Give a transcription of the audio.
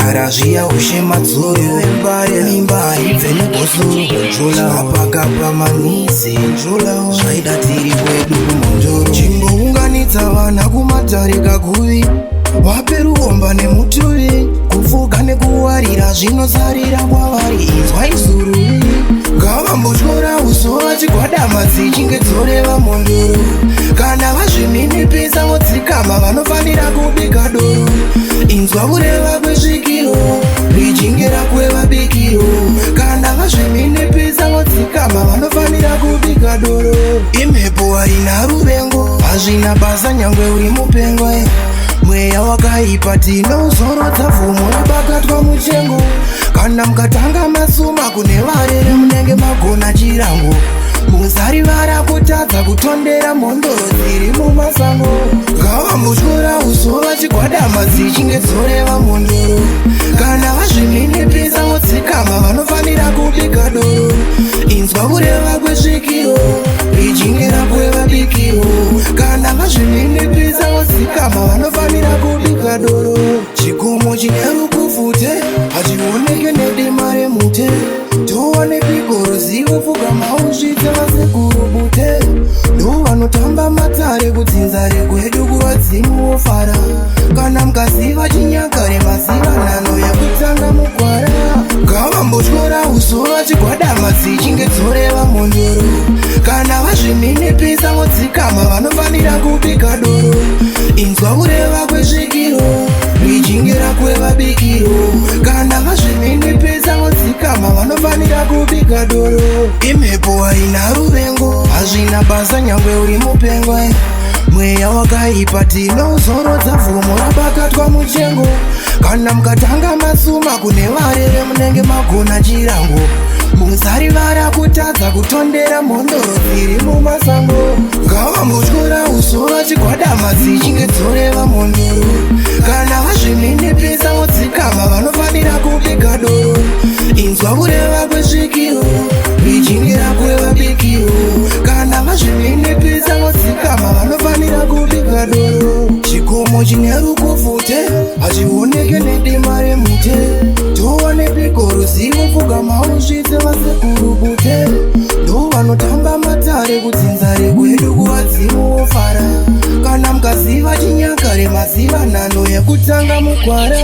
kara zviya ushe madzoro mimba ibve negosoro apakapa manizi zvaida tiri kwedu kumonjoro chimbounganidza vana kumatare kaguvi vape ruomba nemutuvi kufuga nekuwarira zvinosarira kwavari inzwa izururi ngavambotyora uso vachigwada chinge dzoreva mondoro kana vazviminipisa vodzikama vanofanira kubika doro inzwa kureva kwesvikiro richinge rakweva bikiro kana vazviminipisa vodzikama vanofanira kubika doro imhepo harina ruvengo hazvina basa nyangwe uri mupengo mweya wakaipa tinozorodza vhumo rabakatwa muchengo kana mukatanga masuma kune varere munenge magona chirango muzari varakutadza kutondera mondoro dziri mumasango ngavambotyora uso vachigwada chinge dzoreva mondoro kana vazviminipisa vodzikama vanofanira kubika doro inzwa kureva kwesvikiro richinge rakweva bikiro kana vazviminipisa vodzikama vanofanira kubika doro chikomo chine rukuvute hachioneke nedima remute towane bigoro zivo pfuga mausvitse vasekuru bute ndo vanotamba matare kudzinza rekwedu kuvadzimu wofara kana mukaziva chinyakare maziva nhano yakutanga mugwara ngavambotyora uso vachigwada chinge dzoreva mondoro kana vazviminipisa vodzikama vanofanira kubika doro inzwa kureva kwesvikiro richinge rakweva bikiro kana vazviminipisa vodzikama vanofanira kubika doro imhepo haina ruvengo hazvina basa nyangwe uri mupengo mweya wakaipa tinozorodza vhumo rabakatwa muchengo kana mukatanga masuma kune varere munenge magona chirango muzari varakutadza kutondera mondoro dziri mumasango ngavambotyora uso vachigwada chinge dzoreva mondoro kana vazviminipisa vodzikama vanofanira kubika doro inzwa kureva kwesvikiro richinge rakweva bikiro kana vazviminipisa vodzikama vanofanira kubika doro chikomo chine rukuvute hachioneke nedima remute towane bigoro zivo pfuga mausvitse vasekuru bute ndo vanotamba matare kudzinza rekwedu kuvadzimu wofara kana mukaziva chinyakare maziva nhano yakutanga mugwara.